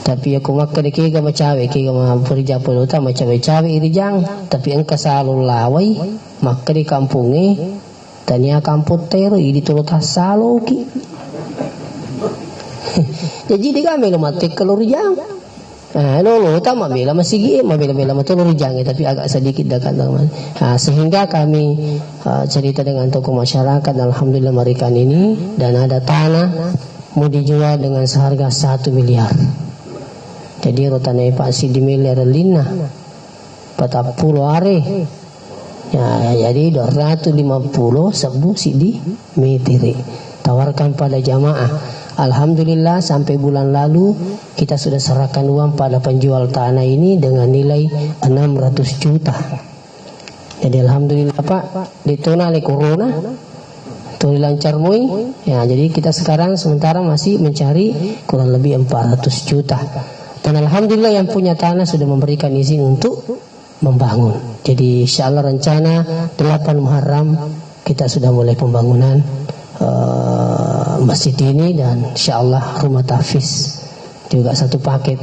Tapi aku makan kiga macawe kiga maperja peluta macawe-cawe irijang tapi engka salul lawai maka di kampungi tania kamput tero idi tulut hasalo ki. Jadi di kami lumatik kelur jang. Lolo tama bela masih mabela matulur jang tapi agak sedikit dekat teman. Sehingga kami cerita dengan tokoh masyarakat alhamdulillah marikan ini dan ada tanah mau dijual dengan seharga 1 miliar. Jadi rotanai Pak Sidi miliar lina 40 are ya jadi 250 sebu Sidi mitiri tawarkan pada jamaah. Alhamdulillah sampai bulan lalu kita sudah serahkan uang pada penjual tanah ini dengan nilai 600 juta. Jadi alhamdulillah Pak dituna oleh corona tuh lancar mui ya, jadi kita sekarang sementara masih mencari kurang lebih 400 juta. Dan alhamdulillah yang punya tanah sudah memberikan izin untuk membangun. Jadi insyaallah rencana 8 Muharram kita sudah mulai pembangunan masjid ini dan insyaallah rumah tahfiz juga satu paket.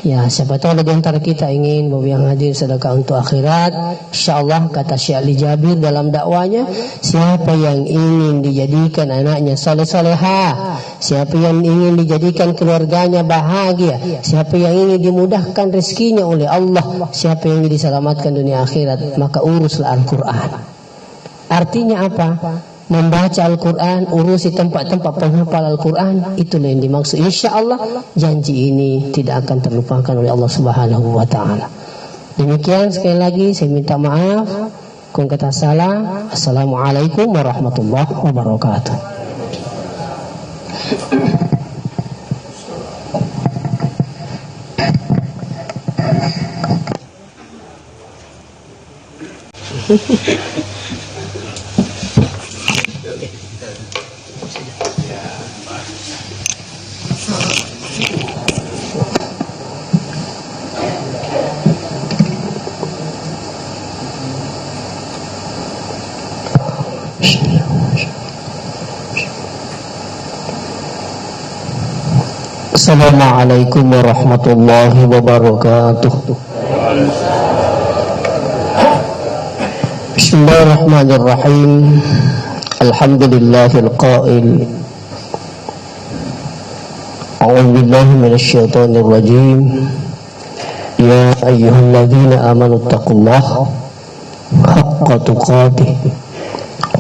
Ya siapa tahu ada di antara kita ingin bahwa yang hadir sedekah untuk akhirat. Insyaallah kata Syekh Ali Jabir dalam dakwanya, siapa yang ingin dijadikan anaknya saleh-salehah, siapa yang ingin dijadikan keluarganya bahagia, siapa yang ingin dimudahkan rezekinya oleh Allah, siapa yang ingin diselamatkan dunia akhirat, maka uruslah Al-Quran. Artinya apa? Membaca Al-Quran, urusi tempat-tempat penghafal Al-Quran, itulah yang dimaksud. Insya Allah janji ini tidak akan terlupakan oleh Allah Subhanahu Wa Taala. Demikian sekali lagi saya minta maaf. Kung kata salah. Assalamualaikum warahmatullahi wabarakatuh. Assalamualaikum warahmatullahi wabarakatuh. Bismillahirrahmanirrahim. Alhamdulillahil qail. A'udzu billahi minasyaitonir rajim. Ya ayyuhalladzina amanu taqullaha haqqa tuqatih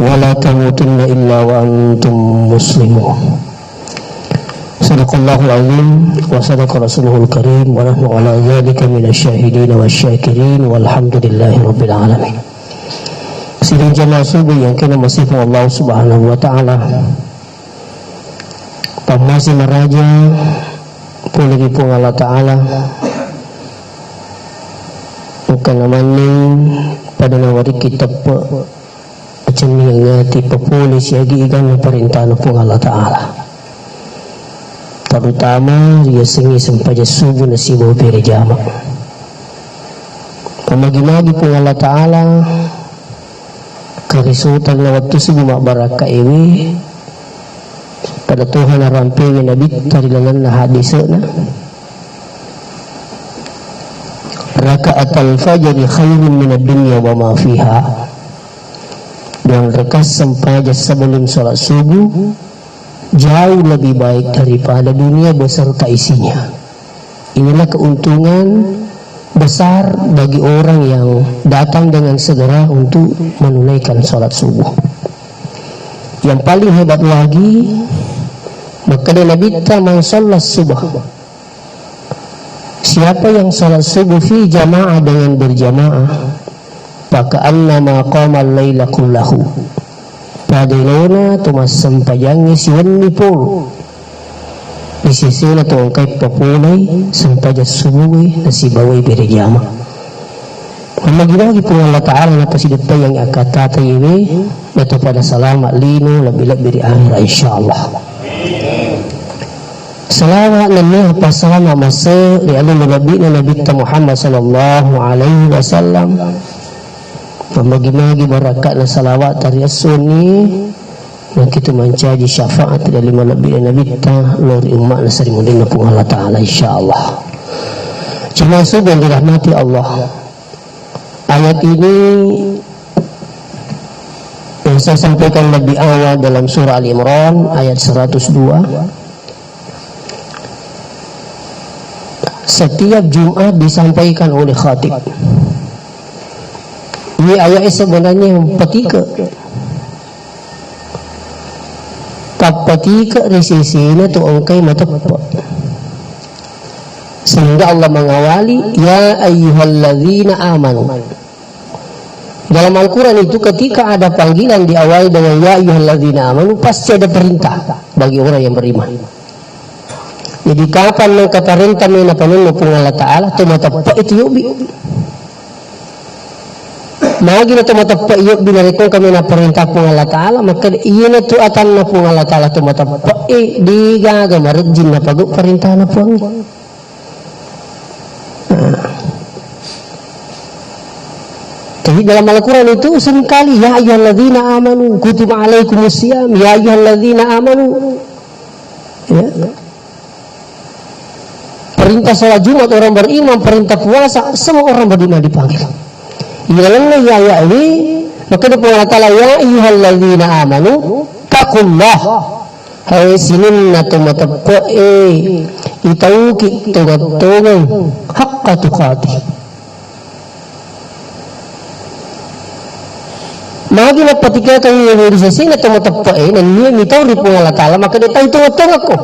wa la tamutunna illa wa antum muslimun. Sadaqallahul azim wa sadaqa rasuluhul karim wa nahnu ala dzalika minasyahidin wasyakirin walhamdulillahi rabbil alamin. Sidang jamaah subuh yang kena masifah Allah Subhanahu wa taala. Pamasi maraja puligi pung Allah taala. Bukan amaning pada nawari kita macam ngati populis yagi ikan perintah pung Allah taala. Terutama dia sengi sempaja subuh nasibu beri jamak. Pemagi-magi pun Allah Ta'ala kerisutan na waktu subuh mak baraka ini pada Tuhan arampingi Nabi tarilangan na hadisna rakaat al-fajri khairun minad dunya wa ma fiha. Dan rekas sempaja sebelum salat subuh jauh lebih baik daripada dunia beserta isinya. Inilah keuntungan besar bagi orang yang datang dengan segera untuk menunaikan sholat subuh. Yang paling hebat lagi, maka Nabi man sholat subuh. Siapa yang sholat subuh fi jamaah dengan berjamaah, maka annama qama al-laila kullahu. Padilona tumas sampajangi siwan nipul isisina tu angkai papulay sampaja subuhi nasibaway berjama. Magilagi po Allah Ta'ala na pasidata yang akatata ini nato pada salamat lino labilab beri akhir insyaallah. Salamat na pasalamat masa li alim nabi na Nabi Muhammad sallallahu alaihi wasallam. Membagi-bagi barakat dan salawat dari sunni dan kita mencari syafaat dari lebih Nabi ta lori umat nasari mudin pun Allah Ta'ala insyaallah. Termasuk yang dirahmati Allah, ayat ini yang saya sampaikan lebih awal dalam surah Al-Imran ayat 102. Setiap Jumat disampaikan oleh khatib. Ini ayat sebenarnya petiga. Petiga resisinya tu angkai mata apa. Sehingga Allah mengawali ya ayyuhalladzina amanu. Dalam Al-Quran itu ketika ada panggilan diawali dengan ya ayyuhalladzina amanu, pasti ada perintah bagi orang yang beriman. Jadi kapan mereka perintah menapanin pun Allah Ta'ala tu mata itu yubi. Magi na tu mata yubi narikong kami na perintah pun Allah Ta'ala, maka iya na tu atan na pun Allah Ta'ala tu mata digaga marajin na paguk perintah na pun. Jadi dalam Al-Quran itu seringkali ya ayyuhalladzina amanu kutiba alaikumusiyam ya ayyuhalladzina amanu. Ya. Perintah salat Jumat orang beriman, perintah puasa semua orang beriman dipanggil. Ialah ya ini maka dia Allah Ta'ala ya ayyuhalladzina amanu taqullah. Hai sinin natu matapo itauki tugattungan haqqa tuqatih. Magi na patika tayo yung realisasi na tumatapain na niya mitaw rin po Allah Ta'ala maka dia tayo tungatong ako.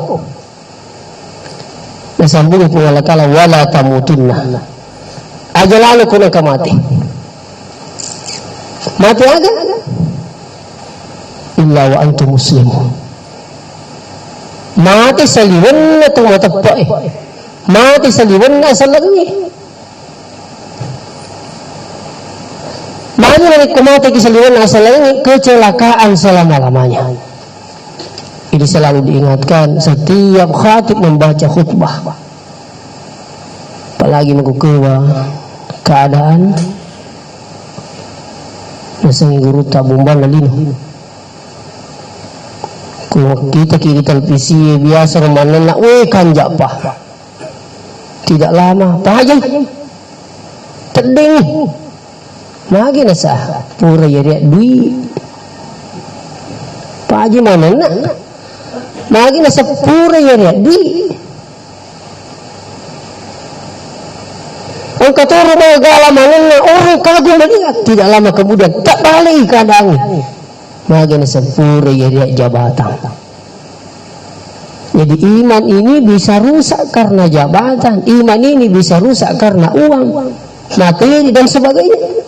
Nasambung po Allah Ta'ala wala tamutunna. Ajalalo ko ng kamati. Mati agad. Illa wa antum muslimun. Mati sa liwan na tumatapain. Mati sa liwan na sa langit. Mari kumati kesaliwan asal ini kecelakaan selama-lamanya. Ini selalu diingatkan setiap khatib membaca khutbah. Apalagi mengukuwa keadaan nasang guru tabumban lalino. Kung kita kiri televisi biasa ramanan na kanjak pa. Tidak lama, pahajay. Teding. Magi na sa pura yari dui pagi mana na magi na sa pura yari dui ang katoro mga galamanan na orang kagum malihat tidak lama kemudian tak balik keadaan magi na sa pura yari jabatan. Jadi iman ini bisa rusak karena jabatan, iman ini bisa rusak karena uang, materi dan sebagainya.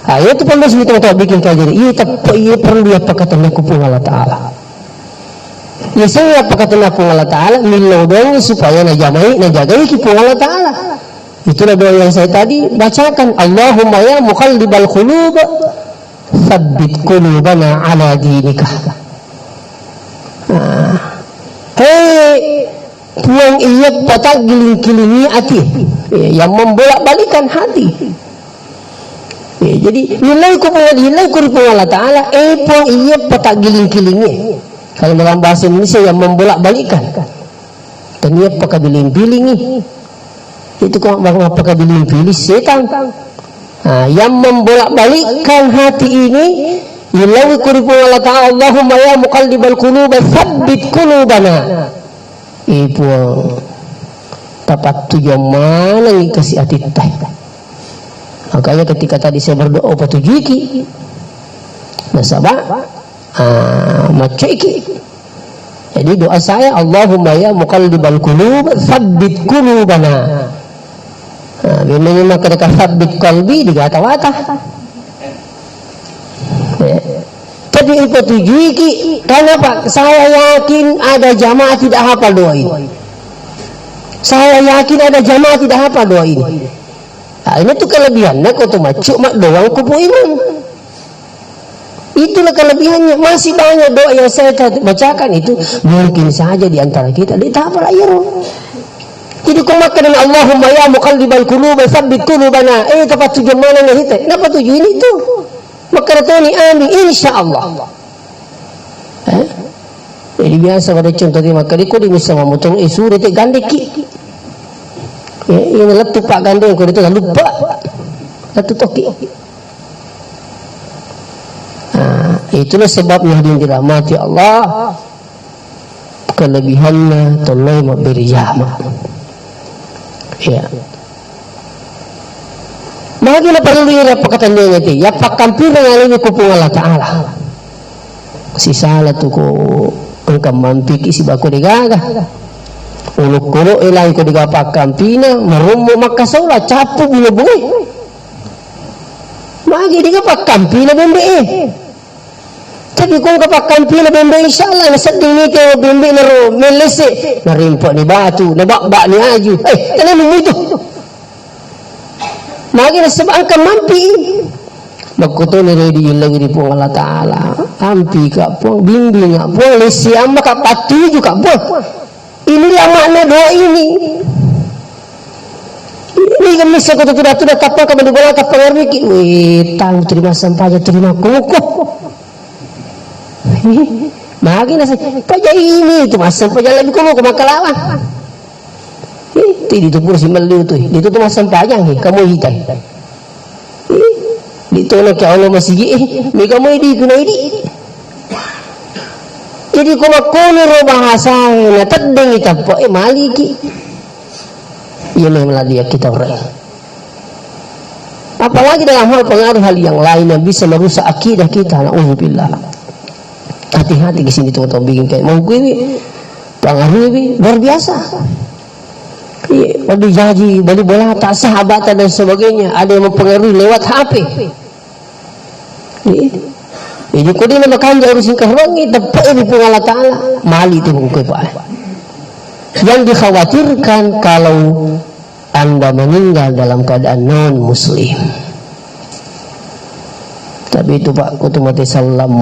Ayat itu pandai sebetulnya tak bikin kajian. Ia perlu dia pakatan aku pun Allah Ta'ala. Ya saya pakatan aku Allah Ta'ala milau doang supaya najagai ki pun Allah Ta'ala. Itulah doa yang saya tadi bacakan. Allahumma ya muqallibal qulub tsabbit qulubana ala dinika. Puang iya patak giling-gilingi hati yang membolak-balikan hati. Jadi nilai ku Allah Ta'ala pun iya patak giling-gilingi. Kalau dalam bahasa Indonesia yang membolak-balikan dan ia pakai biling-bilingi itu kok pakai biling-biling setan. Yang membolak-balikkan hati ini nilai ku Allah Ta'ala Allahumma ya muqallibal qulub tsabbit qulubana. Pun dapat tujuan mana yang kasih hati teh. Makanya ketika tadi saya berdoa patujiki nasabah maciki. Jadi doa saya Allahumma ya muqallibal qulub tsabbit qulubana. Bimbingan maka dekat tsabbit qalbi digata-wata. Tapi patujiki kenapa? Saya yakin ada jamaah tidak hafal doa ini. Saya yakin ada jamaah tidak hafal doa ini. Ini tuh kelebihannya kau tuh macuk mak doang kupu imam. Itulah kelebihannya. Masih banyak doa yang saya bacakan itu mungkin saja di antara kita di tahap akhir. Jadi kau makan Allahumma ya muqallibal qulub tsabbit qulubana. Tepat tujuan mana nih itu? Kenapa tujuan itu? Makartoni amin insyaallah. Jadi biasa pada contoh di maka di kodi bisa mamutong suri te gandeki. Ya, ini letu pak gandeng kodi itu lupa. Letu toki. Nah, itulah sebabnya hadirin dirahmati Allah. Kelebihannya tolong memberi jama. Ya. Bagaimana perlu ira pakatan dia itu? Ya pakampir ngalimi kupung Allah Taala. Si salah tu ko engkau mampiki si bako digagah. Uluk kulo ilang ko digapakampina marumo makasola capu bulubuy. Magi digapakampina bembe. Tapi kung kapakampina bembe insyaallah nasading nito bembe naro melese narimpo ni batu nabakba ni aju. Tanan mo ito. Magi nasabang ka mampi. Magkuto ni ready yung lagi po Allah Ta'ala. Ampi ka po, bimbing ka po, lesiyama ka, patuju ka po. Inilah makna doa ini. Ini kami sekutu tidak tapang ka manugola ka pangarmiki. Wih, tang terima sampaja, terima kukuh. Magi nasa, paja ini, itu masam paja lagi kumu kumakalawan. Dito puro si Maliw to. Dito tumasang pajang kamu hitai. Dito na kaya Allah masigi may kamu di kuna idi. Jadi kung makuno ro bahasa na tadeng itapo maliki. Yan ang maladiya kita orang. Apalagi dalam hal pengaruh hal yang lain yang bisa merusak akidah kita. Nauzubillah. Hati-hati di sini tuh bikin kayak mau gue pengaruh luar biasa. Bagi janji, bagi bola tak sahabatan dan sebagainya, ada yang mempengaruhi lewat HP. Jadi kau dia makan jauh urusin kahwangi, dapat ini pun Allah Taala mali itu mungkin pak. Yang dikhawatirkan kalau anda meninggal dalam keadaan non Muslim. Tapi itu pak, kutumati salam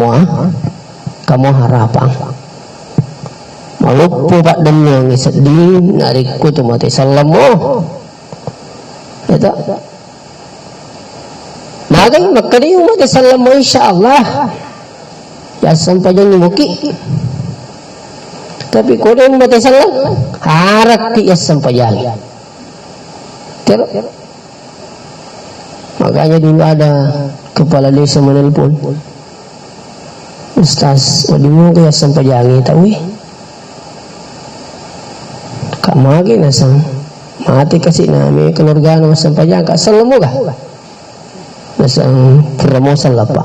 kamu harapan. Malupo pak demi sedih ngariku tu mati salam ya tak magai makari mati salam insyaallah ya sampai jangan muki tapi kodeng mati salam harak ya sampai jangan makanya dulu ada kepala desa menelpon Ustaz wadimu ya sampai jangan tahu magi nasang mati kasih nami keluarga nama sampai jangka selemu kah nasang promosi lapa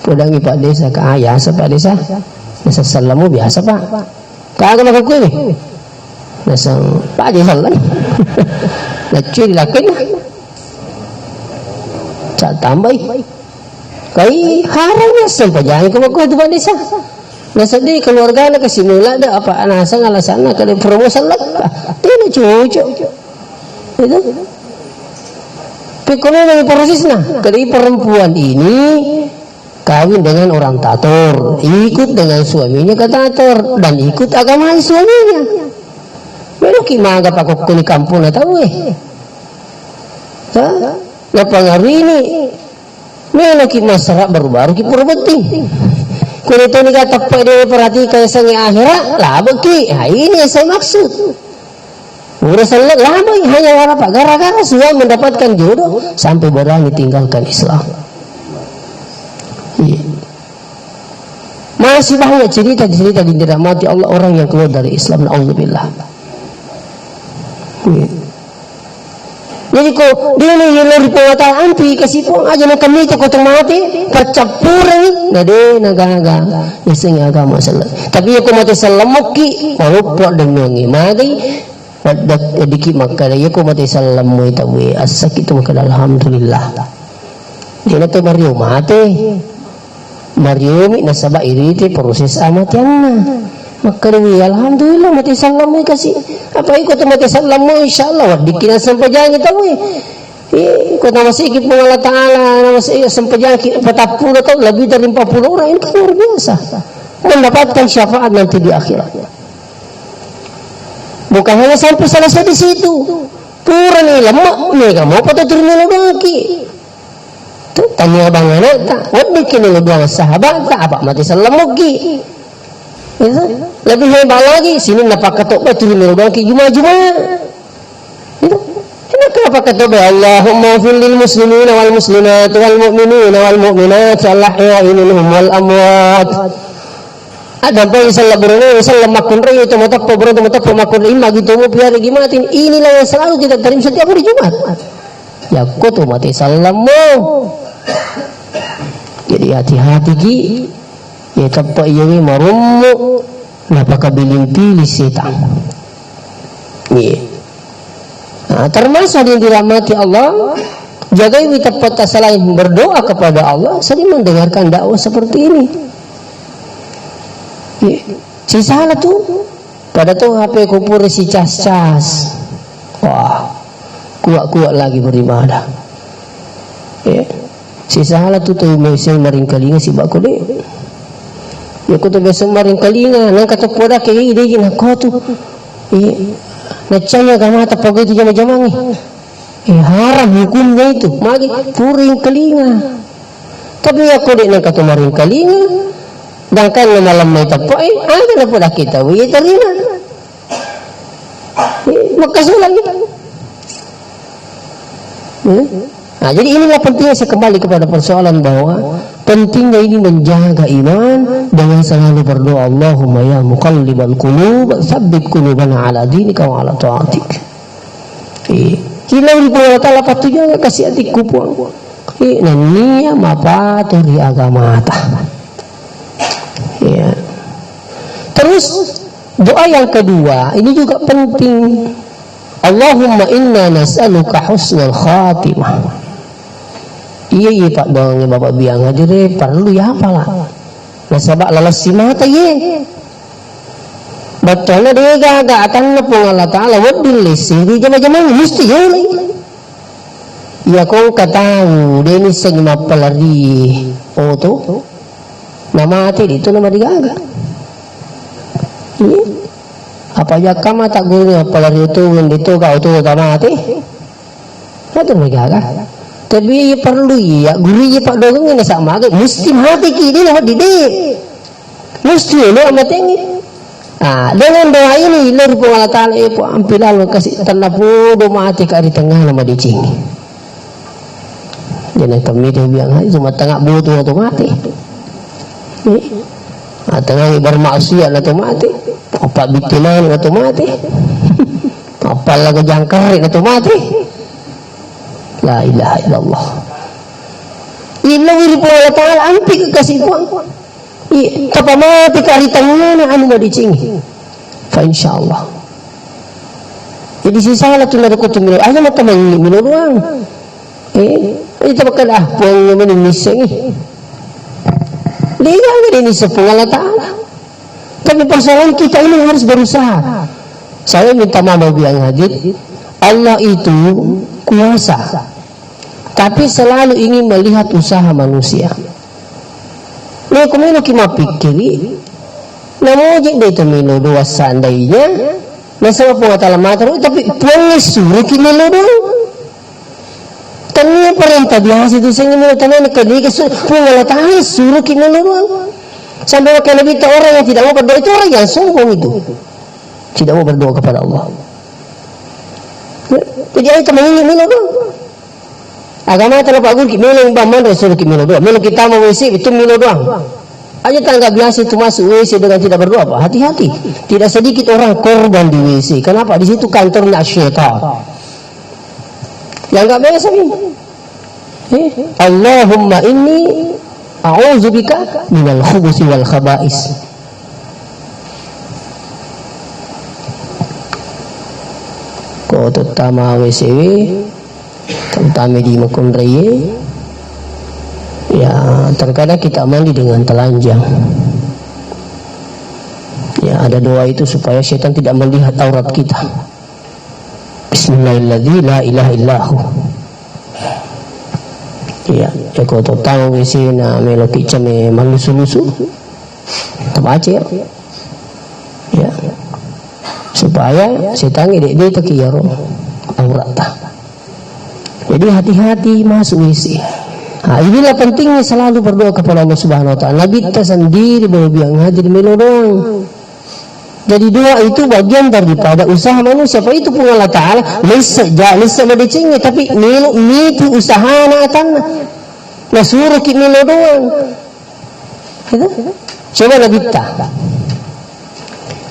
pudangi pak desa ke ayah pak desa nasang selemu biasa pak kagak makan kue nasang pak desa lah nacuy dilakuin cak tambah kai harangnya sampai jangan kemakuan tu pak desa. Nah sedih keluarga nak kasih mula ada apa anasang alasan nak ada promosi lah, tidak cucu, itu. Pekona dari prosesnya, dari perempuan ini kawin dengan orang tator, ikut dengan suaminya ke tator dan ikut agama suaminya. Mereka kimaga pakok kuni kampung atau nah pengaruh ini, mereka masyarakat baru-baru kita penting. Kung ito ni katapay din perhatikan sa akhirat, labag ki. Ini yang saya maksud. Urusan labag, hanya wala pa. Gara-gara sudah mendapatkan jodoh sampai berani tinggalkan Islam. Masih banyak cerita-cerita di dirahmati Allah orang yang keluar dari Islam. Na'udzubillah. Jadi kok dia ni yang lari pengata ampi kasih pun aja nak kami tu kau mati percampuran ni dia naga ya sehingga agama salah. Tapi aku mati salamuki malupa dan mengi magi pada dikit maka dia aku mati salamu itu we asak itu maka alhamdulillah. Dia tu Mario mati Mario mi nasaba iriti proses amat yang maka dia alhamdulillah mati salamu kasih apa ikut mati salamu insyaallah dikira sampai jangan tahu ikut nama sikit pun Allah Ta'ala nama sampai jangan 40 atau lebih dari 40 orang ini kan luar biasa mendapatkan syafaat nanti di akhirat bukan hanya sampai selesai di situ Pura ni lemak ni kamu apa tu turun doang ki. Tu tanya abang anak tak. Wadi kini doang sahabat tak apa mati salam ki. Lebih hebat lagi sini napa ketok turun doang ki Jumat. Itu. Kenapa kata Allahumma fil lil muslimin wal muslimat wal mu'minin wal mu'minat al-ahya'i minhum wal amwat. Ada apa yang salah berani, salah makun raya itu mata pobro itu mata pemakun lima gitu mau biar gimana inilah yang selalu kita terima setiap hari Jumat. Ya kau tu mati salamu. Jadi hati-hati ki. Ya tempat ini marumu. Napa kabilin pilih setan. Ni. Nah, termasuk yang dirahmati Allah. Jaga ini tempat selain berdoa kepada Allah, sering mendengarkan dakwah seperti ini. Si salah tu pada tu HP kupur si cas-cas. Wah, kuat-kuat lagi beribadah. Si salah tu mesej maring kalinga si bako de. Ya ko to besok maring kalinga nang kata poda ke ide gina ko tu. Nacanya kama ta pagay ti jama-jamang. Haram hukumnya itu. Magi puring kalinga. Tapi aku de nang kata maring kalinga. Dan kan malam may tapo ada na po kita terima magkasulang nah, jadi inilah pentingnya saya kembali kepada persoalan bahwa pentingnya ini menjaga iman dengan selalu berdoa Allahumma ya muqallibal qulub tsabbit qulubana ala dinika wa ala ta'atik. Hilang di Allah Ta'ala patunya kasih hatiku puang nania mapaturi agama ta. Ya. Terus doa yang kedua ini juga penting. Allahumma inna nas'aluka husnal khatimah. Iya Pak dong Bapak biang hadir perlu ya apalah. Nasabak lalas si mata ye. Betulnya dia gagak akan nepung Allah Ta'ala wadil lisiri jama-jama mesti ya lagi. Ya kau katahu dia ni segma pelari. Oh tu. Nama hati itu nama digaga. Apa aja kamu tak gurunya pelari itu itu kau tu nama hati. Itu digaga. Tapi perlu ya gurunya Pak Dogeng ini sama agak mesti hati kini lah didik. Mesti lo amat tinggi. Dengan doa ini lo rupung Allah Ta'ala ibu ampilan kasih tanda pudo mati ke di tengah nama dicing. Jangan kami dia bilang cuma tengah butuh atau mati. Tengah bermaksiat atau mati, apa bitinan atau mati, apa lagi jangkar atau mati. La ilaha illallah. Illa wiri Allah Ta'ala ampi kasih puang. Apa mati kari tangan anu madicing. Fa insyaallah. Jadi sisa lah tu nak aku tumil. Ayo mata minum doang. Itu bakal puang minum niseng. Dia enggak ini sepuluh Allah Ta'ala. Tapi persoalan kita ini harus berusaha. Saya minta maaf yang hadir. Allah itu kuasa. Tapi selalu ingin melihat usaha manusia. Nah, kemana kita pikiri? Namun dia itu minum dua seandainya. Masalah pengetahuan materi. Tapi pengesuruh kita minum dua. Tanya perintah biasa itu saya ingin tanya kedai Allah Ta'ala suruh kita lalu sampai kalau lebih orang yang tidak mau berdoa itu orang yang sombong itu tidak mau berdoa kepada Allah. Jadi itu mengingat minum agama terlalu bagus minum baman suruh kita minum doa minum kita mau WC itu minum doang aja tangga biasa itu masuk WC dengan tidak berdoa apa hati-hati tidak sedikit orang korban di WC kenapa di situ kantornya syaitan. Yang enggak biasa ini. Allahumma inni a'udzubika minal khubuthi wal khaba'is. Ko terutama WCW, terutama di Makun Raya. Ya, terkadang kita mandi dengan telanjang. Ya, ada doa itu supaya syaitan tidak melihat aurat kita. Bismillahirrahmanirrahim la ilaha illahu. Ya, aku tahu isi na meloki came malusu-lusu. Terbaca ya. Supaya setan ini dia takiyaro. aurat. Jadi hati-hati masuk WC. Inilah pentingnya selalu berdoa kepada Allah Subhanahu wa taala. Nabi kita sendiri yang hadir melo doang. Jadi doa itu bagian daripada usaha manusia. Apa itu pun Allah taala lisa badicingnya tapi melo itu usaha na tanah. Nah suruh kita melo doang. Gitu? Coba Nabi kita.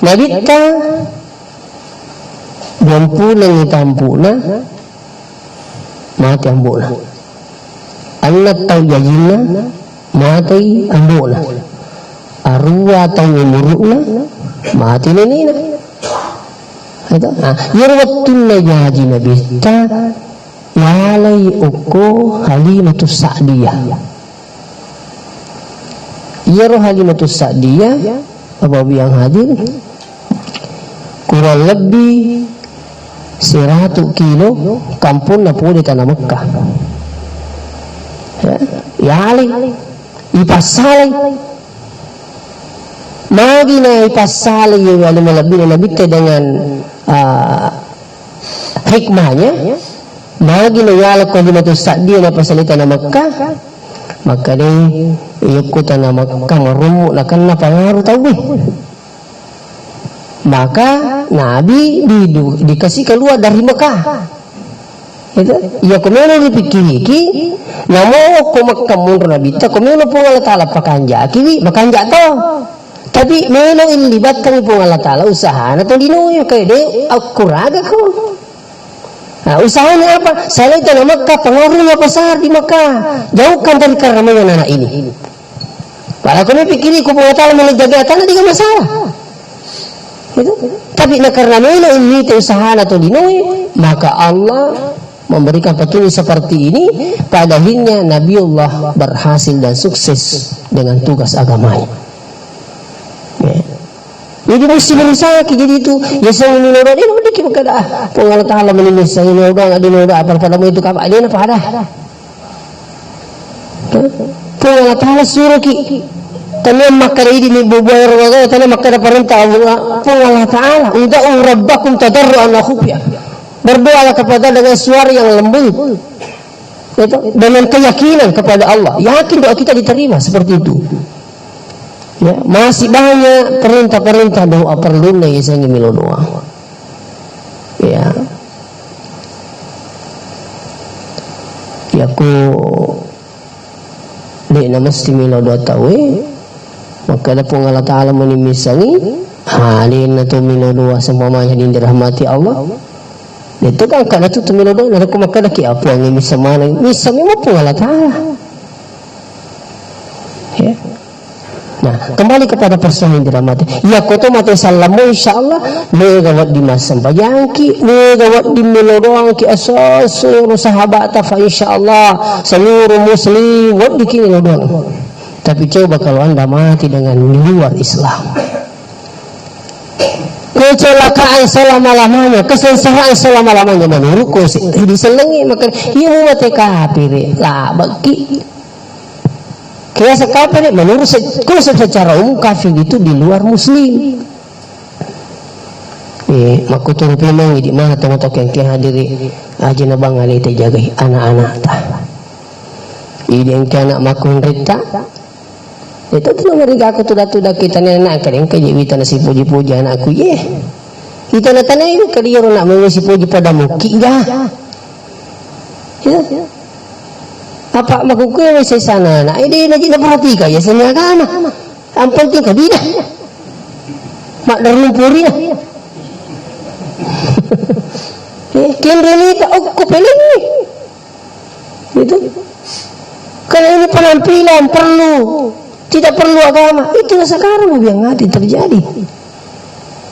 Nabi kita pulang tampuna mati ambuna. Anak tahu jajina mati ambuna. Arwah tahu murukna mati nenina. Itu. Yarwatun jaji Nabi kita walai uko Halimatus Sa'diyah. Yaro Halimatus Sa'diyah Bapak yang hadir kurang lebih 100 kilo kampung na po di tanah Mekah. Ya ali ipasali magi na ipasali yung alam malabih na nabigta dengan hikmahnya magi na yalak ko Halimatus Sa'diyah na pasalita na Mekah maka ni ikutan na Mekah marumu na kan na pangaruh tawih. Maka Nabi dikasih keluar dari Mekah. Itu ya kemana dipikir-pikir namo ko Mekah mundur Nabi ta kemana pun Allah taala pakanja kiwi pakanja to tapi melo ini libatkan pun Allah taala usaha na to dinuyo kay de akuraga ko. Usahanya apa? Saya itu di Mekah, pengaruhnya besar di Mekah. Jauhkan dari keramaian anak ini. Kalau kami pikir aku Allah taala menjaga tanah tidak masalah. Gitu? Tapi karena melo ini usaha atau dinoi, maka Allah memberikan petunjuk seperti ini. Pada akhirnya Nabiullah berhasil dan sukses dengan tugas agamanya. Ya. Jadi mesti berusaha jadi itu. Ya saya ini udah ini udah kita kada. Allah taala menulis saya ini udah ada udah apa padamu itu apa ada apa ada. Allah taala suruh ki tanam makkah ini bubuar waga tanam makkah perintah Allah taala ud'u rabbakum tadarruan wa khufya. Berdoalah kepada dengan suara yang lembut. Dengan keyakinan kepada Allah. Yakin doa kita diterima seperti itu. Ya, masih banyak perintah-perintah doa perlu nih saya ingin doa. Ya. Ya ku di mesti milo doa tahu maka ada pun Allah Ta'ala menimisangi halin atau milo doa sempamanya dirahmati Allah. Itu kan karena itu milo doa ada maka ada ki apa yang bisa mana misalnya apa Allah Ta'ala. Ya. Nah, kembali kepada persoalan dirahmati. Ya koto mati salamu insyaallah megawat di masam bayangki megawat di melodoang ki asas seluruh sahabat fa insyaallah seluruh muslim wad dikini melodoang. Tapi coba kalau Anda mati dengan luar Islam. Kecelakaan selama-lamanya, kesengsaraan selama-lamanya menurut ko diselengi maka ieu mati kafir lah bagi kaya sa kafir menurut secara umum kafir itu di luar muslim. Makutun pemang di mana tomatok yang kia hadiri aja na bangali te jagai anak-anak ta. Ini yang kia anak makun rita. Itu tuh mereka aku tuda-tuda kita nenek kering kaji kita nasi puji-puji anakku ye. Kita na tanay kaliyo nak mengisi puji padamu kiga. Ya. Apa makukuha sa sana na hindi na perhatikan ya sa mga agama ang penting kabida makdarumpuri na kinrelita o kupiling itu karena ini penampilan perlu tidak perlu agama itulah sekarang yang ada terjadi.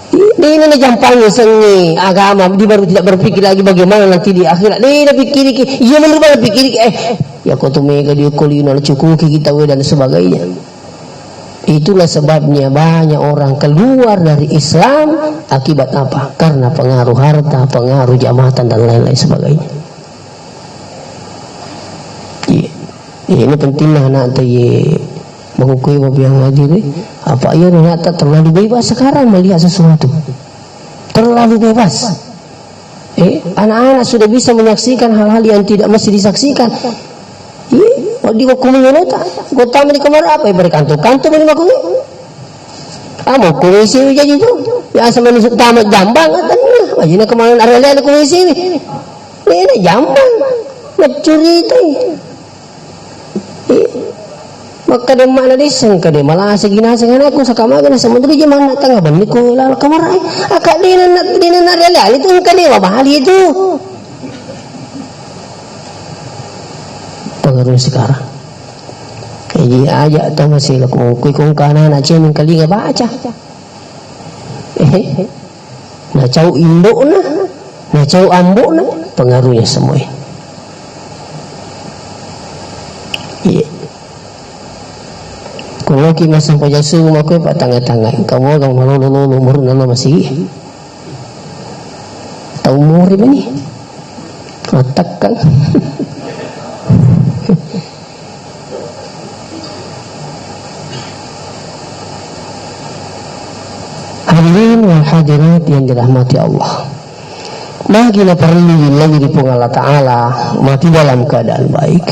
Dia ini jampangnya sengi agama dia baru tidak berpikir lagi bagaimana nanti di akhirat dia pikir ia merubah pikir ya kau tu mega dia kulino cukuki kita dan sebagainya. Itulah sebabnya banyak orang keluar dari Islam akibat apa? Karena pengaruh harta, pengaruh jabatan dan lain-lain sebagainya. Ini pentinglah nak tayi mengukui babi yang hadir apa ia nak terlalu bebas sekarang melihat sesuatu terlalu bebas Anak-anak sudah bisa menyaksikan hal-hal yang tidak mesti disaksikan. Di komunita, kota di kamar apa? Berkantor-kantor di makuni. Kamu komisi jadi itu, ya sama nusuk tamat jambang katanya. Wajibnya kemarin area ada komisi ini. Ini jambang, mencuri itu. Maka dia mana diseng ke dia malah segina aku sakamagan sementara dia mana tengah bani ko lalu kamar akak dia nak area itu kan dia bahali itu. Pengaruh sekarang jadi aja atau masih laku kung kanan nak ceming kali nggak baca nak cau indo nak cau ambo pengaruhnya semua kalau kita sampai jasuh aku pak tangga-tangga kamu agak malu umur nama masih tahu umur ini otak kan. Hadirin wal hadirat yang dirahmati Allah, makin perlu lagi di Allah Ta'ala mati dalam keadaan baik.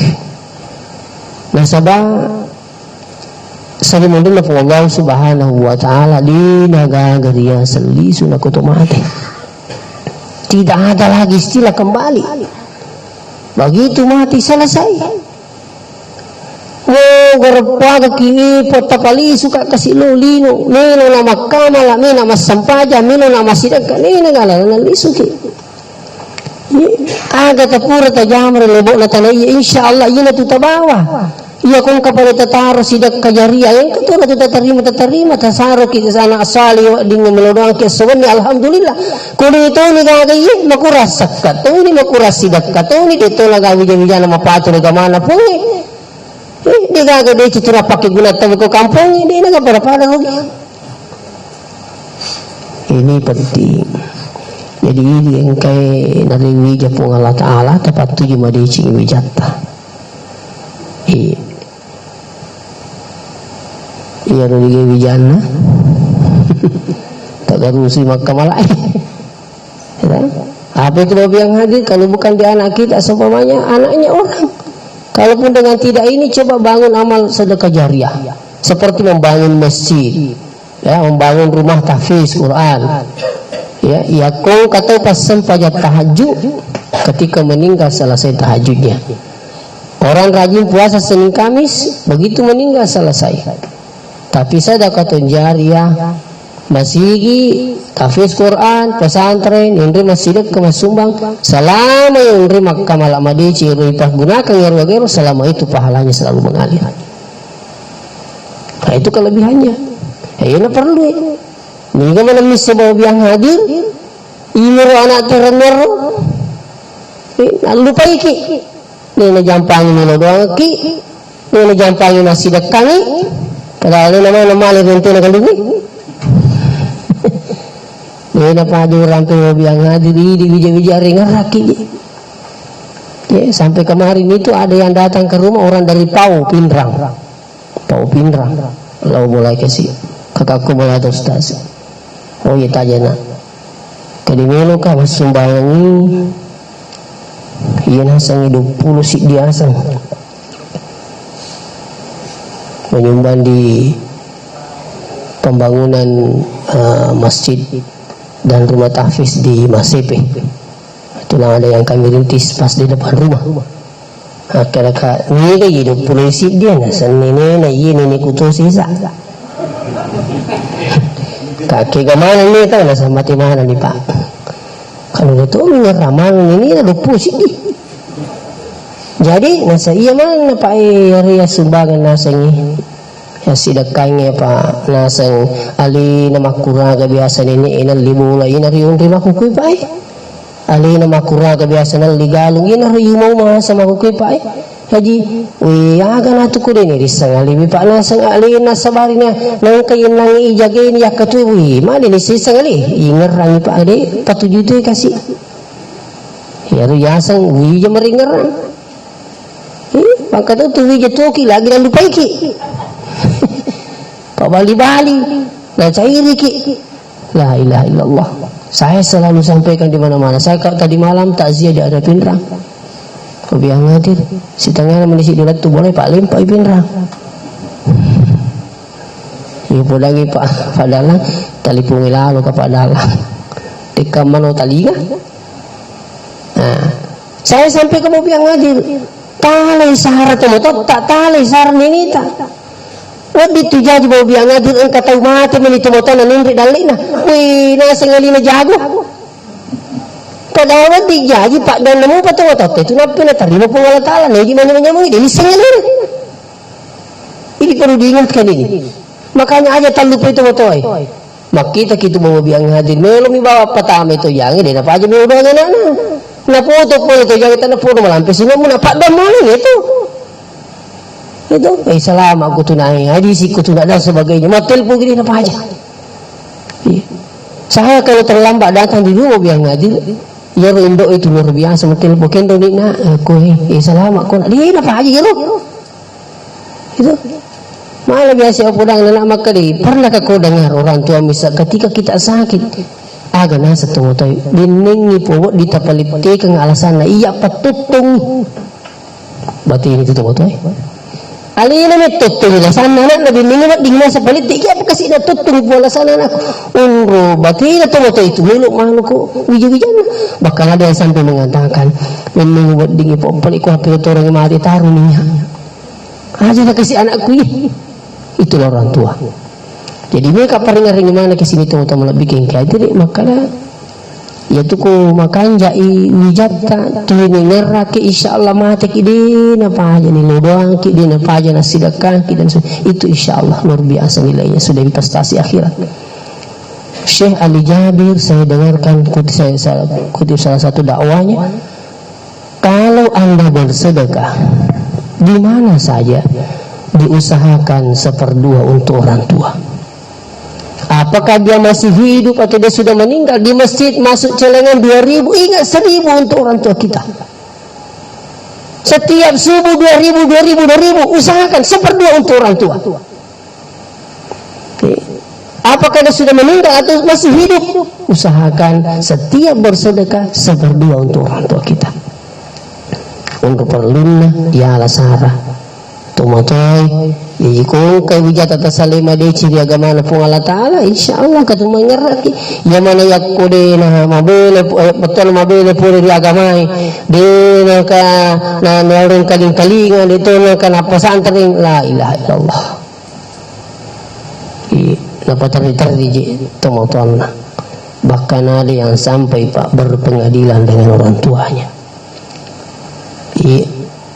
Nasabah sabi mo din na po Allah Subhanahu wa Ta'ala di nagagariya sa liso na kutumate. Tidak ada lagi istilah kembali. Begitu mati selesai. Garapag kini potapali suka kasih lo lino na makamala mina masampaja mino na masidag kanina ngala na lisuki aga tapura tajamre lebo na tanay insyaallah yun na tutabawa iya kung kapala tataro sidak kajaria yang katura tatarima tasaro kita sana asali dengan melodong kesawan alhamdulillah kuni itu ni gagayi makuras sakat tu ni makuras sidak tu ni itu lagawi jamijan mapatu ni gamana pun dia gagak dia citra pakai gula tahu ke kampung ini nak berapa lagi ini penting jadi yang kai dari wija pun Allah Ta'ala tepat tujuh madici wijata iya dari wijana tak garusi maka malah apa itu yang hadir kalau bukan di anak kita seumpamanya anaknya orang. Kalaupun dengan tidak ini coba bangun amal sedekah jariah seperti membangun masjid, ya, membangun rumah tahfiz Quran, ya kau kata pas sempajat tahajud ketika meninggal selesai tahajudnya. Orang rajin puasa Senin Kamis begitu meninggal selesai. Tapi sedekah jariah masih tahfiz Quran, pesantren, yang terima sidak ke sumbang, selama yang terima kamal amadi ciri gunakan yang selama itu pahalanya selalu mengalir. Nah itu kelebihannya. Ini perlu. Ini mana misi bawa yang hadir, ini anak terenor, lupa iki. Ini jampangi milo doang ki, ini jampangi nasi dekani, kalau nama malir nanti nak dulu. Ini paduran tuh yang hadir di bija-bija ringan raki. Ya, sampai kemarin itu ada yang datang ke rumah orang dari Pau Pindrang. Lalu mulai kasih kakakku mulai ada ustaz. Oh iya tanya nak. Kadimelo kah mas sumbangi. Iya nasang 20 sik dia asang. Menyumbang di pembangunan masjid dan rumah tahfiz di Masepe. Itulah ada yang kami rintis pas di depan rumah. Kira-kira ni ke hidup polisi dia na senene na ini kutu sisa. Kaki gamana ni tahu na sa mati mana ni Pak. Kalau itu menyeraman ini na lupu sih. Jadi nasa iya mana Pak area sumbangan nasa ni. Ya sidakanya Pak nasang ali na makuraga biasa nini inal limula inariun rima kukuy pa ali na makuraga biasa nal ligalong inariun mo mga sa makukuy pa haji aga na to ko din irisang ali pa nasang ali na sabari na nang kayin nang ijagin yakatu mali ni sisang ali ingarang pa ali patujuh itu kasih yaru yasang wija meringar pangkat tu wija toki lagi dan lupa iki Pak bali-bali, nah cairi ki, la ilaha illallah. Saya selalu sampaikan di mana-mana. Saya tadi malam takziah di ada Pinrang. Biang hadir. Si tengah menisi dilat tu boleh Pak Lim Pak Pinrang. Ibu pudangi Pak Dalang, talipungi lalu ke Pak Dalang. Tika mano taliga. Nah, saya sampai ke biang hadir. Talay sahara tu motor tak talay sahara ini tak. Wadi tu jadi bau biang hadir engkau tahu mati meniti motor nanti dalina. Wih, nasi ngalina jago. Padahal wadi jadi Pak dan nemu patut itu napi na terima pengala taala. Nih gimana menyambung ini sengalina. Ini perlu diingatkan ini. Makanya aja tanduk itu motoy. Mak kita bawa biang hadir. Melo mi bawa patama itu yang ini. Napa aja mi udah ngana. Na foto po itu yang kita na foto malampi sino mo na Pak Damang itu. Itu selama aku tunai hadis ku tunai dan sebagainya. Motel pun gini apa aja. Saya kalau terlambat datang di rumah biang hadir. Ya Indo itu luar biasa motel pun kendo ni na aku selama aku nak dia apa aja gitu. Itu. Malah biasa pulang anak maka di pernah kau dengar orang tua misal ketika kita sakit agak nasa tunggu toy diningi po di tapalipte kang alasan na iya patutung berarti ini tunggu toy alina may tutung alasan na diningi mat dingna sa palit di kaya kasi na tutung po alasan na unro berarti na tunggu toy tumulok mahalo ko wijo-wijo na bakal ada yang sampai mengatakan diningi mat dingi po palit ko hampir orang yang mati taruh niya aja na kasi anakku ini. Itulah orang tua. Jadi mereka peringat-ringat mana ke sini teman-teman bikin kayak jadi makanya ya tu ko makan jai wijata tu ni ngerak insyaallah mati kidin apa aja ni doang kidin apa aja nasidakan kidin itu insyaallah luar biasa nilainya sudah investasi akhirat. Syekh Ali Jabir saya dengarkan kutip salah satu dakwanya kalau Anda bersedekah di mana saja diusahakan 1/2 untuk orang tua. Apakah dia masih hidup atau dia sudah meninggal, di masjid masuk celengan 2.000, ingat 1.000 untuk orang tua kita. Setiap subuh 2.000, usahakan 1/2 untuk orang tua. Apakah dia sudah meninggal atau masih hidup, usahakan setiap bersedekah 1/2 untuk orang tua kita. Untuk perlunna ya ala sarah tumatoy ikung kay wijata tasalima de ciri agama na pong Allah Ta'ala insyaallah katumang ngeraki yamana yakko de na mabele betul mabele puri di agama de na ka na naring kaling-kalingan dito na ka napasantring la ilaha illallah napatari-tari tumatoy na bahkan ada yang sampai Pak berpengadilan dengan orang tuanya.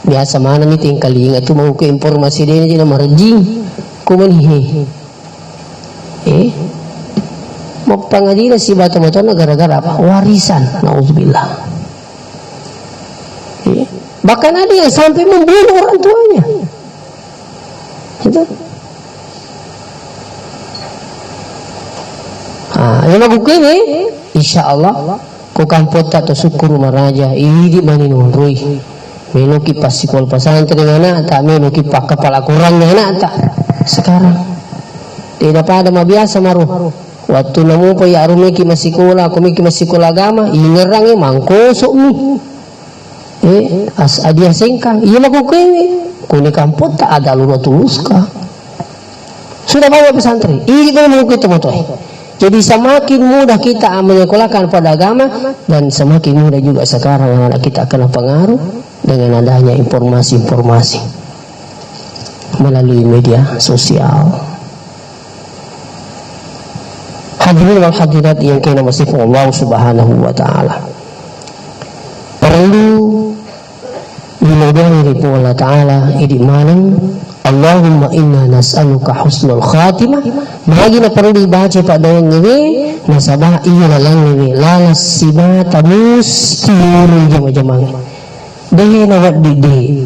Biasa mana nih tinggal ingat tu mau ke informasi dia ni nama rejing kumanihi mau pengadilan si batu-batu gara-gara apa warisan naudzubillah bahkan ada yang sampai membunuh orang tuanya itu yang aku kini insyaallah ku kampot atau syukur maraja ini maninun rui menuki pas sekolah pesantren anak tak menuki pak kepala kurangnya anak tak sekarang tidak pada mah biasa maru waktu namu po ya arumi ki masih sekolah aku miki masih sekolah agama ingerang mangkosok mi as adia sengkang iya laku kuni kamput tak ada lura tulus kah sudah bawa pesantren ini memang kita motor. Jadi semakin mudah kita menyekolahkan pada agama dan semakin mudah juga sekarang anak kita kena pengaruh dengan adanya informasi-informasi melalui media sosial. Hadirin wal hadirat yang kena masih Allah Subhanahu wa taala. Perlu diladani dari Allah taala idi malam Allahumma inna nas'aluka husnul khatimah. Lagi na perlu dibaca Pak Dayan ini nasabah iya lang ini lalas siba tamus tiuri jama-jama deh nawat didi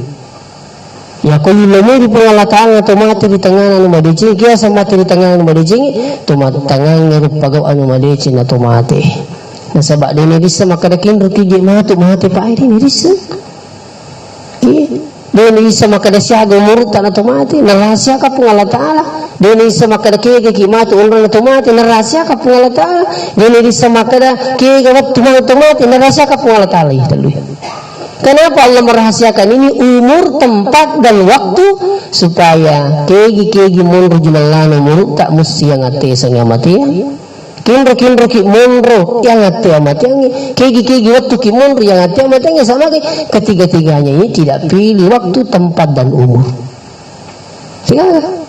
ya kau ilmu di Allah Ta'ala tomati di tengah anu madicing kia sama di tengah anu madicing tomat tengah ngerup pagaw anu madicing na tomati nasabah dini bisa makadakin rukiji mati Pak ini bisa dia bisa makadasya agak murut tanah tomati narasya ka pong Allah Ta'ala Dini sama kada kege ki matu unran mati na rahasia ka pungala taala. Dini sama kada kege waktu mati na rahasia ka pungala taala itu. Kenapa Allah merahasiakan ini umur, tempat dan waktu supaya kege mundur jumalana muruk tak mesti yang ate sang mati. Kinro ki mundur yang ate mati yang kege waktu ki mundur yang ate mati sama ketiga-tiganya ini tidak pilih waktu, tempat dan umur. Tidak.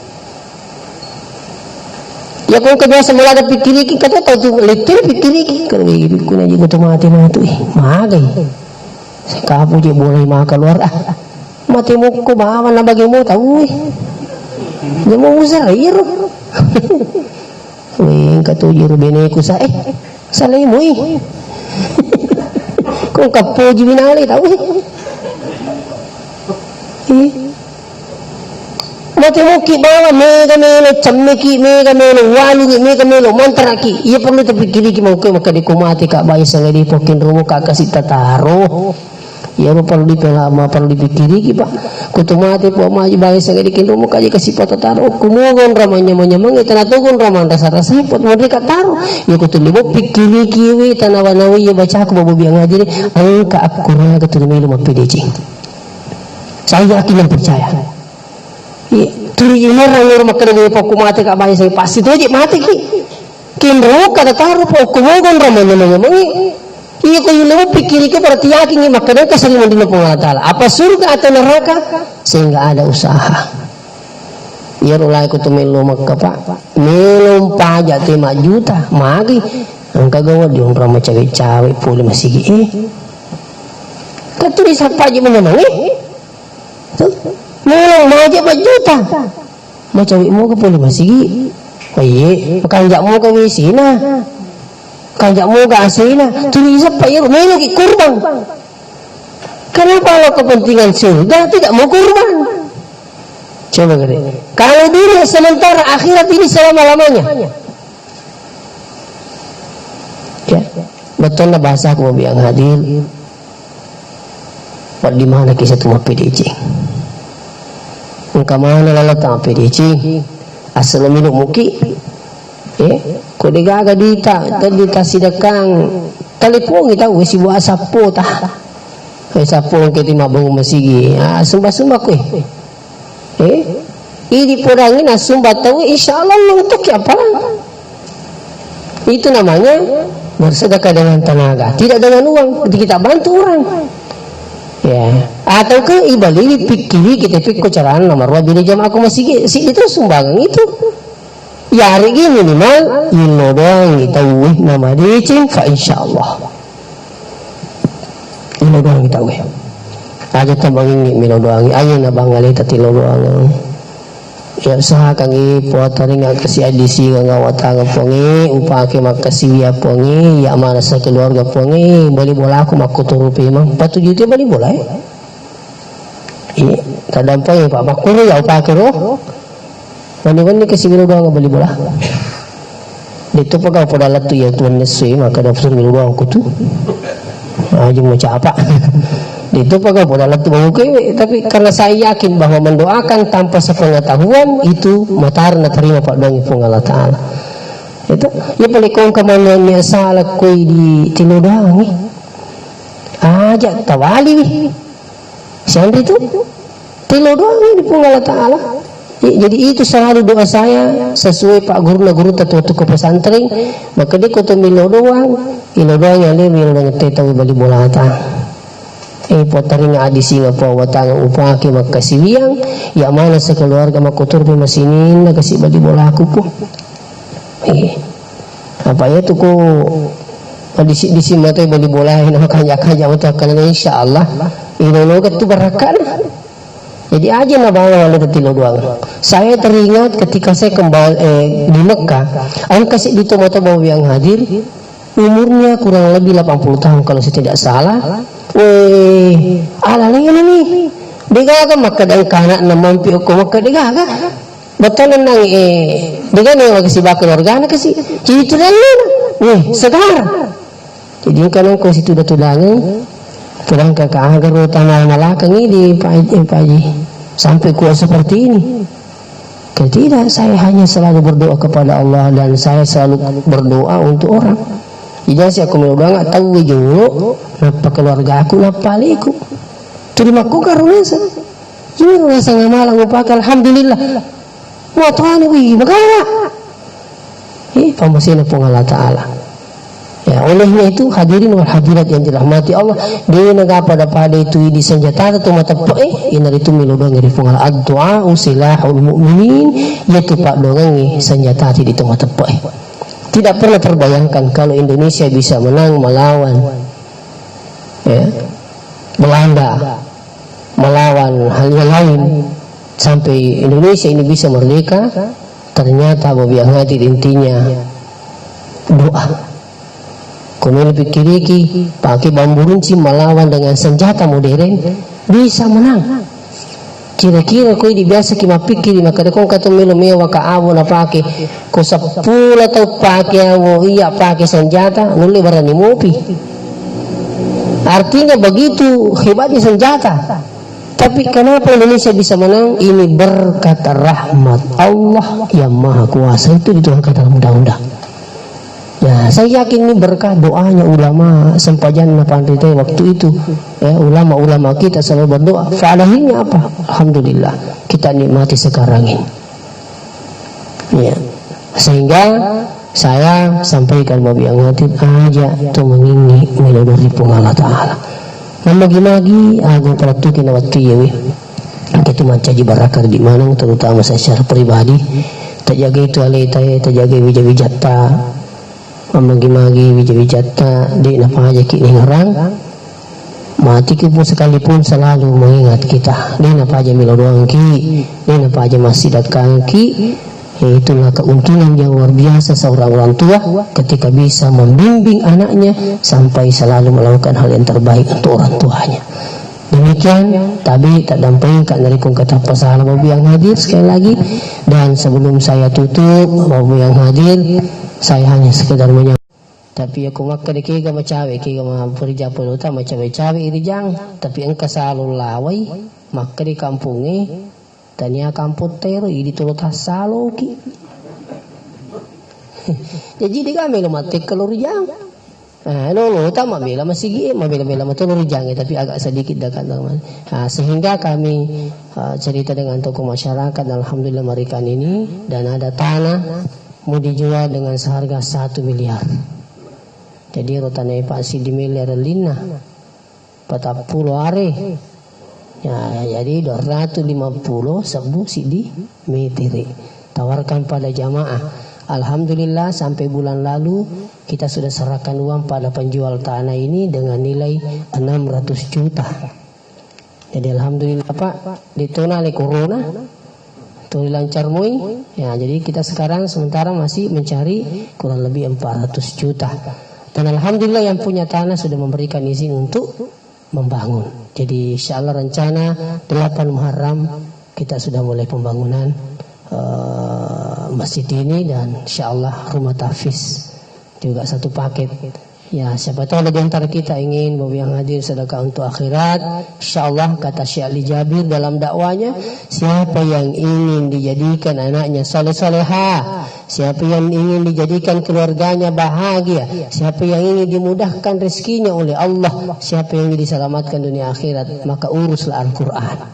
Ya kung kedua semula ada pikir iki kata tahu tu letter pikir iki kalau gitu kuna juga tu mati magai kapu je boleh makan luar mati muku bawa na bagimu tahu dia mau usair weh katu jiru beneku sa salemu kung kapu je binali tahu mati muki bawa mega melo cammeki mega melo walu mega melo mantraki ia perlu terpikir ki mau ke maka dikumati kak bayi sangat dipokin rumo kak kasih tataro ia perlu dipelama perlu dipikiri ki pak kutumati po maju bayi sangat dikin rumo kak kasih tataro kumugon ramanya menyemang itu natugon raman rasa pot mereka taruh ia kutulibo pikiri kiwi tanawanawi ia baca aku babu biang hadir angka akurnya ketulimelo mapideci saya yakin dan percaya. Turi orang rumah kena ni pokok mati kat bayi saya pasti tu je mati ki. Kinro kada taruh pokok mogon ramanya mengi. Iya ko yung pikir ke berarti yakin ni makanya kasih mandina pengalat Allah. Apa surga atau neraka sehingga ada usaha. Ya rulai ko tumelo makapa. Melom pajak 5 juta magi. Angka gawa di orang ramah cawe-cawe pulih masih Katuri siapa je menang tu. Melong maja berjuta. Macam mau ke pulih masih. Oye, kanjak mau ke wisina. Kanjak mau ke asina. Tuli siapa ya melong ki kurban. Kenapa kalau kepentingan surga tidak mau kurban? Coba kali. Kalau dunia sementara, akhirat ini selama-lamanya. Ya, betul lah bahasa aku yang hadir. Di mana kisah tu PDC? Kamana lalata PDC asal minum muki ko degaga dita tadita sidakang talipong ita wesi buat sapo tah sapo ke lima bangun masigi sumba-sumba ko ini porangin sumba tahu insyaallah untuk apa itu namanya bersedekah dengan tenaga tidak dengan uang kita bantu orang ya atau ke ibali pikiri kita pikir caraan nomor 2 bila jam aku masih si itu sumbangan itu ya hari ini minimal ino doang kita nama dicing fa insyaallah ino doang kita aja tambang ini mino doang ayo na bangali tatilo doang ya saha kangi potari nga kasi adisi nga watanga pongi upake makasiya pongi ya mana sa keluarga pongi bali bola aku makuturu pe mang patu juti bali bola ini tadampay pa makuru ya upake ro wani kasi mino doang bali bola dito pag ako dalat tu ya tuan nesui maka daftar mino doang kutu aja mau capa itu pagak dalam tubuh tapi karena saya yakin bahwa mendoakan tanpa sepengetahuan itu matarna terima Pak Dongi Allah Ta'ala itu ya pelikong kemana niya salah koi di tinudangi aja tawali siapa itu tinudangi di Allah Ta'ala jadi itu selalu doa saya sesuai Pak guru tatu ke pesantren maka dia kutu milo doang yang dia milo dengan tetawi bali bolata potaring adisi nga po watang upaki magkasiwiyang ya mana sa keluarga makutur po masinin na kasi bali bola ko po apa ya to ko disi matay bali bola na kanya-kanya mo to kanana insyaallah inologat to barakan jadi aja na bawa wala tatilo doang saya teringat ketika saya kembali di Mekah ang kasi dito mo to bawa yang hadir umurnya kurang lebih 80 tahun kalau saya tidak salah alalay ini digaga makadang kana na mampi ko makadigaga betul nang diga na magsibakan organa kasi cito lang segar jadi kanang ko situ datudangan pulang ke kaagar tanah malakang ini paji sampai kuat seperti ini Tidak, saya hanya selalu berdoa kepada Allah dan saya selalu berdoa untuk orang. Jadi saya aku nggak tahu juga napa keluarga aku napa aliku. Terima ku karunesa. Ini rasa ngamalang upaka alhamdulillah. Wa Tuhan wi bagawa. Pamasina pun Allah Ta'ala. Ya, olehnya itu hadirin wal hadirat yang dirahmati Allah, dia naga pada itu di senjata atau mata inar itu milodong dari fungal ad-du'a usilahul mu'minin, yaitu pak dongangi senjata di itu mata Tidak pernah terbayangkan kalau Indonesia bisa menang melawan Belanda, melawan hal yang lain sampai Indonesia ini bisa merdeka. Ternyata yang hadir intinya doa. Kemudian pikiriki pakai bambu runcing melawan dengan senjata modern bisa menang. Kira-kira kau biasa kima pikir maka kau kata melo mewah ka awo na pakai kau sepuluh atau pakai awo iya pakai senjata nuli berani mopi. Artinya begitu hebatnya senjata. Tapi kenapa Indonesia bisa menang? Ini berkat rahmat Allah yang Maha Kuasa, itu dituangkan dalam undang-undang. Ya, saya yakin ini berkah doanya ulama sempajan pandai waktu itu. Ya, ulama-ulama kita selalu berdoa. Faadahnya apa? Alhamdulillah kita nikmati sekarang ini. Ya, sehingga saya sampaikan babi yang hati aja tu mengingi melodori Allah Ta'ala. Magi-magi aku perhatikan waktu ini. Kita mencaji barakar di mana, terutama saya secara pribadi. Terjaga itu alita, terjaga wija-wijata. Magi-magi wija-wijata di napa aja kini orang. Mati pun sekalipun selalu mengingat kita. Di napa aja milodoang ki, di napa aja masih datang ki. Itulah keuntungan yang luar biasa seorang orang tua ketika bisa membimbing anaknya sampai selalu melakukan hal yang terbaik untuk orang tuanya. Demikian tapi tak dampingkan dari kata pasalah babu yang hadir sekali lagi. Dan sebelum saya tutup babu yang hadir, saya hanya sekedar menyampaikan. Tapi aku makan kiga macawe kiga mapurja peluta macawe-cawe irijang, tapi engka selalu lawai maka di kampungnya tanya kampung tero ini turut hasalo ki. Jadi di kami lo mati kelur jang. Lo tama bela masih gini, bela matulur jang tapi agak sedikit dekat teman. Sehingga kami cerita dengan tokoh masyarakat, alhamdulillah mereka ini dan ada tanah mau dijual dengan seharga 1 miliar. Jadi rotanai Pak Sidi miliar lina 40 are. Ya, jadi 250 sebu sidi metri tawarkan pada jamaah. Alhamdulillah sampai bulan lalu kita sudah serahkan uang pada penjual tanah ini dengan nilai 600 juta. Jadi alhamdulillah Pak ditonali corona tuh lancar mui. Ya, jadi kita sekarang sementara masih mencari kurang lebih 400 juta. Dan alhamdulillah yang punya tanah sudah memberikan izin untuk membangun. Jadi insyaallah rencana 8 Muharram kita sudah mulai pembangunan masjid ini dan insyaallah rumah tahfiz juga satu paket. Ya, siapa tahu ada di antara kita ingin bahwa yang hadir sedekah untuk akhirat. Insyaallah kata Syekh Ali Jabir dalam dakwanya, siapa yang ingin dijadikan anaknya saleh-salehah, siapa yang ingin dijadikan keluarganya bahagia, siapa yang ingin dimudahkan rezekinya oleh Allah, siapa yang ingin diselamatkan dunia akhirat, maka uruslah Al-Quran.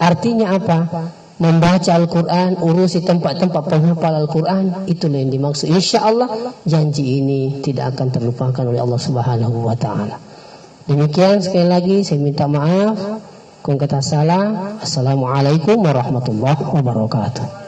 Artinya apa? Membaca Al-Quran, urusi tempat-tempat penghafal Al-Quran, itulah yang dimaksud. Insya Allah janji ini tidak akan terlupakan oleh Allah Subhanahu wa Ta'ala. Demikian sekali lagi saya minta maaf. Kung kata salah. Assalamualaikum warahmatullahi wabarakatuh.